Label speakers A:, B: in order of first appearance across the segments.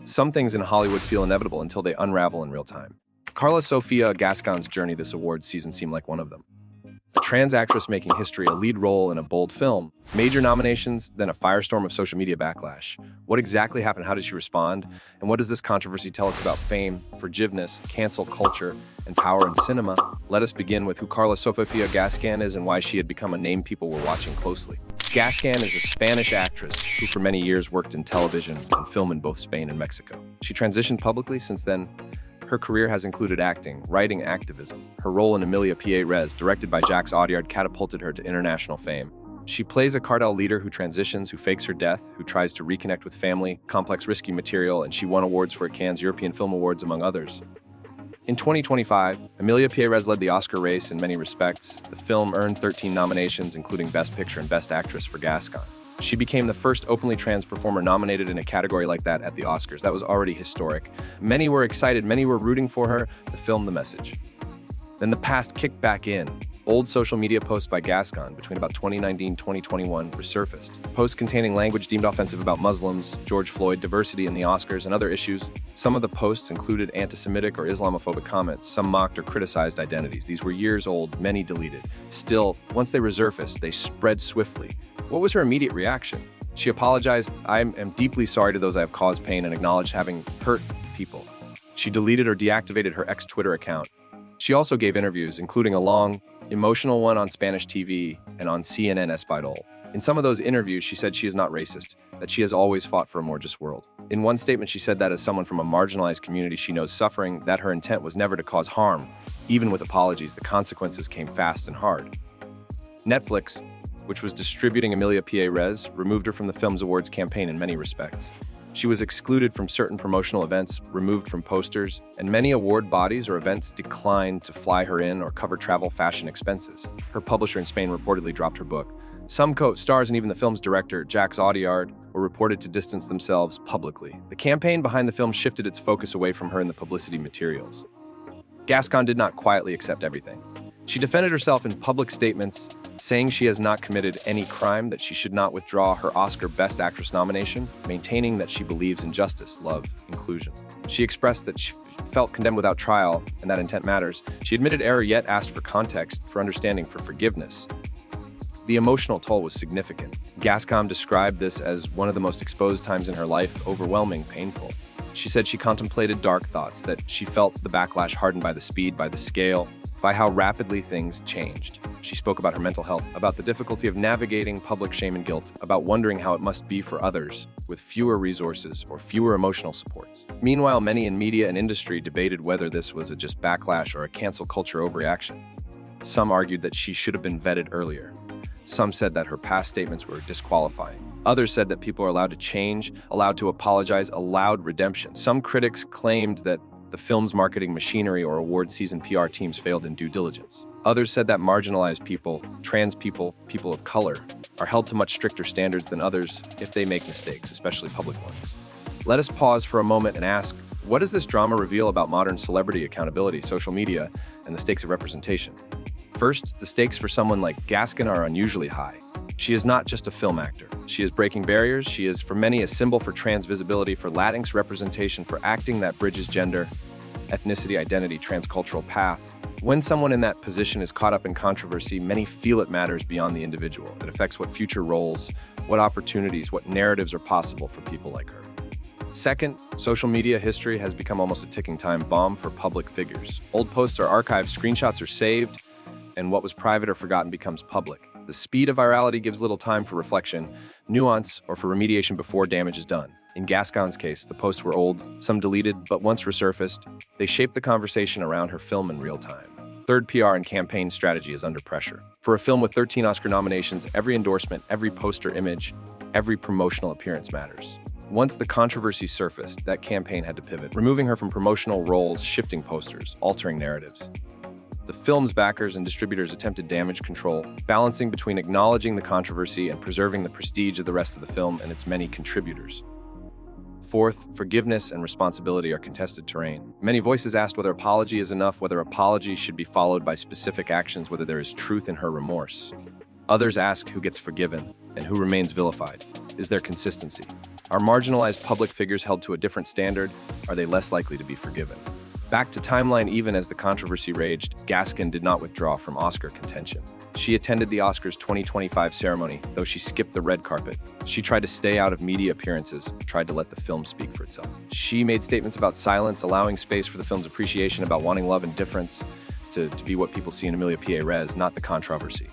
A: Some things in Hollywood feel inevitable until they unravel in real time. Karla Sofía Gascón's journey this awards season seemed like one of them. A trans actress making history, a lead role in a bold film, major nominations, then a firestorm of social media backlash. What exactly happened? How did she respond? And what does this controversy tell us about fame, forgiveness, cancel culture, and power in cinema? Let us begin with who Karla Sofía Gascón is and why she had become a name people were watching closely. Gascón is a Spanish actress who for many years worked in television and film in both Spain and Mexico. She transitioned publicly since then. Her career has included acting, writing, activism. Her role in Emilia Res, directed by Jacques Audiard, catapulted her to international fame. She plays a cartel leader who transitions, who fakes her death, who tries to reconnect with family, complex, risky material, and she won awards for Cannes European Film Awards, among others. In 2025, Emilia Res led the Oscar race in many respects. The film earned 13 nominations, including Best Picture and Best Actress for Gascón. She became the first openly trans performer nominated in a category like that at the Oscars. That was already historic. Many were excited, many were rooting for her. The film, The Message. Then the past kicked back in. Old social media posts by Gascón between about 2019-2021 resurfaced. Posts containing language deemed offensive about Muslims, George Floyd, diversity in the Oscars, and other issues. Some of the posts included anti-Semitic or Islamophobic comments. Some mocked or criticized identities. These were years old, many deleted. Still, once they resurfaced, they spread swiftly. What was her immediate reaction? She apologized. "I am deeply sorry to those I have caused pain and acknowledged having hurt people." She deleted or deactivated her ex-Twitter account. She also gave interviews, including a long, emotional one on Spanish TV and on CNN Español. In some of those interviews, she said she is not racist, that she has always fought for a more just world. In one statement, she said that as someone from a marginalized community she knows suffering, that her intent was never to cause harm. Even with apologies, the consequences came fast and hard. Netflix, which was distributing Emilia Res, removed her from the film's awards campaign in many respects. She was excluded from certain promotional events, removed from posters, and many award bodies or events declined to fly her in or cover travel fashion expenses. Her publisher in Spain reportedly dropped her book. Some co-stars and even the film's director, Jacques Audiard, were reported to distance themselves publicly. The campaign behind the film shifted its focus away from her in the publicity materials. Gascón did not quietly accept everything. She defended herself in public statements, saying she has not committed any crime, that she should not withdraw her Oscar Best Actress nomination, maintaining that she believes in justice, love, inclusion. She expressed that she felt condemned without trial and that intent matters. She admitted error yet asked for context, for understanding, for forgiveness. The emotional toll was significant. Gascón described this as one of the most exposed times in her life, overwhelming, painful. She said she contemplated dark thoughts, that she felt the backlash hardened by the speed, by the scale, by how rapidly things changed. She spoke about her mental health, about the difficulty of navigating public shame and guilt, about wondering how it must be for others with fewer resources or fewer emotional supports. Meanwhile, many in media and industry debated whether this was a just backlash or a cancel culture overreaction. Some argued that she should have been vetted earlier. Some said that her past statements were disqualifying. Others said that people are allowed to change, allowed to apologize, allowed redemption. Some critics claimed that the film's marketing machinery or award season PR teams failed in due diligence. Others said that marginalized people, trans people, people of color, are held to much stricter standards than others if they make mistakes, especially public ones. Let us pause for a moment and ask, what does this drama reveal about modern celebrity accountability, social media, and the stakes of representation? First, the stakes for someone like Gascón are unusually high. She is not just a film actor. She is breaking barriers. She is, for many, a symbol for trans visibility, for Latinx representation, for acting that bridges gender, ethnicity, identity, transcultural paths. When someone in that position is caught up in controversy, many feel it matters beyond the individual. It affects what future roles, what opportunities, what narratives are possible for people like her. Second, social media history has become almost a ticking time bomb for public figures. Old posts are archived, screenshots are saved, and what was private or forgotten becomes public. The speed of virality gives little time for reflection, nuance, or for remediation before damage is done. In Gascón's case, the posts were old, some deleted, but once resurfaced, they shaped the conversation around her film in real time. Third, PR and campaign strategy is under pressure. For a film with 13 Oscar nominations, every endorsement, every poster image, every promotional appearance matters. Once the controversy surfaced, that campaign had to pivot, removing her from promotional roles, shifting posters, altering narratives. The film's backers and distributors attempted damage control, balancing between acknowledging the controversy and preserving the prestige of the rest of the film and its many contributors. Fourth, forgiveness and responsibility are contested terrain. Many voices asked whether apology is enough, whether apology should be followed by specific actions, whether there is truth in her remorse. Others ask who gets forgiven and who remains vilified. Is there consistency? Are marginalized public figures held to a different standard? Are they less likely to be forgiven? Back to timeline, even as the controversy raged, Gascón did not withdraw from Oscar contention. She attended the Oscars 2025 ceremony, though she skipped the red carpet. She tried to stay out of media appearances, tried to let the film speak for itself. She made statements about silence, allowing space for the film's appreciation, about wanting love and difference to be what people see in Amelia Pérez, not the controversy.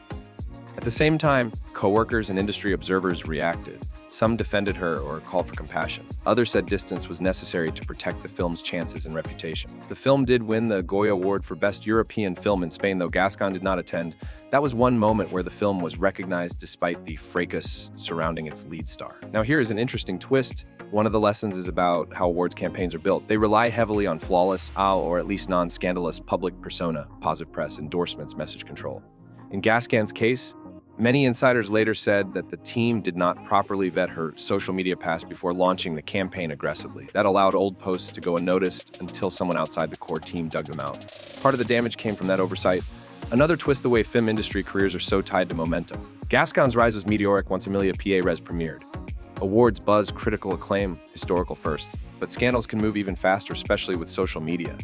A: At the same time, co-workers and industry observers reacted. Some defended her or called for compassion. Others said distance was necessary to protect the film's chances and reputation. The film did win the Goya Award for Best European Film in Spain, though Gascón did not attend. That was one moment where the film was recognized despite the fracas surrounding its lead star. Now here is an interesting twist. One of the lessons is about how awards campaigns are built. They rely heavily on flawless, or at least non-scandalous public persona, positive press, endorsements, message control. In Gascón's case, many insiders later said that the team did not properly vet her social media past before launching the campaign aggressively. That allowed old posts to go unnoticed until someone outside the core team dug them out. Part of the damage came from that oversight. Another twist, the way film industry careers are so tied to momentum. Gascón's rise was meteoric once Amelia Pérez premiered. Awards buzz, critical acclaim, historical firsts. But scandals can move even faster, especially with social media.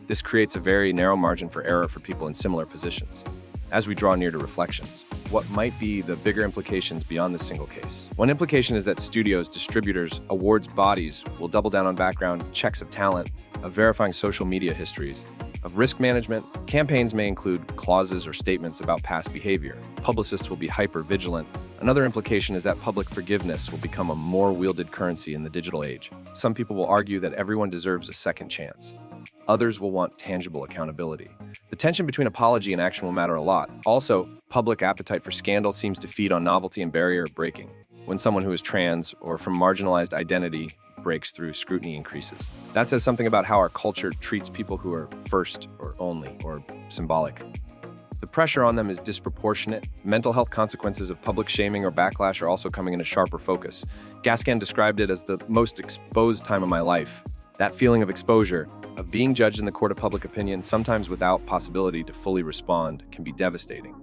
A: This creates a very narrow margin for error for people in similar positions. As we draw near to reflections, what might be the bigger implications beyond this single case? One implication is that studios, distributors, awards bodies will double down on background checks of talent, of verifying social media histories, of risk management. Campaigns may include clauses or statements about past behavior. Publicists will be hyper-vigilant. Another implication is that public forgiveness will become a more wielded currency in the digital age. Some people will argue that everyone deserves a second chance. Others will want tangible accountability. The tension between apology and action will matter a lot. Also, public appetite for scandal seems to feed on novelty and barrier breaking. When someone who is trans or from marginalized identity breaks through, scrutiny increases. That says something about how our culture treats people who are first or only or symbolic. The pressure on them is disproportionate. Mental health consequences of public shaming or backlash are also coming into sharper focus. Gascón described it as the most exposed time of my life. That feeling of exposure, of being judged in the court of public opinion, sometimes without possibility to fully respond, can be devastating.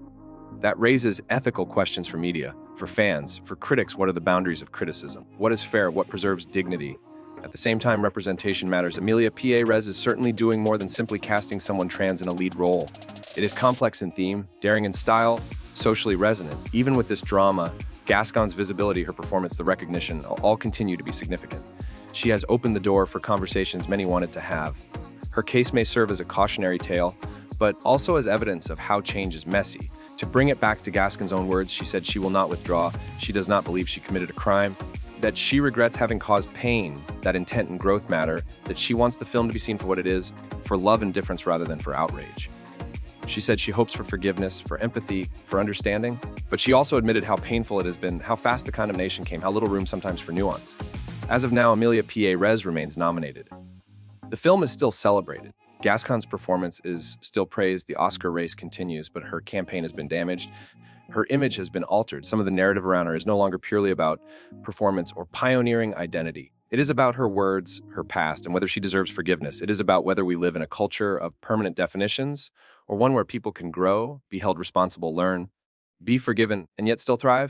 A: That raises ethical questions for media, for fans, for critics. What are the boundaries of criticism? What is fair? What preserves dignity? At the same time, representation matters. Amelia Pérez is certainly doing more than simply casting someone trans in a lead role. It is complex in theme, daring in style, socially resonant. Even with this drama, Gascón's visibility, her performance, the recognition, all continue to be significant. She has opened the door for conversations many wanted to have. Her case may serve as a cautionary tale, but also as evidence of how change is messy. To bring it back to Gascón's own words, she said she will not withdraw. She does not believe she committed a crime, that she regrets having caused pain, that intent and growth matter, that she wants the film to be seen for what it is, for love and difference rather than for outrage. She said she hopes for forgiveness, for empathy, for understanding, but she also admitted how painful it has been, how fast the condemnation came, how little room sometimes for nuance. As of now, Amelia Pérez remains nominated. The film is still celebrated. Gascón's performance is still praised. The Oscar race continues, but her campaign has been damaged. Her image has been altered. Some of the narrative around her is no longer purely about performance or pioneering identity. It is about her words, her past, and whether she deserves forgiveness. It is about whether we live in a culture of permanent definitions or one where people can grow, be held responsible, learn, be forgiven, and yet still thrive.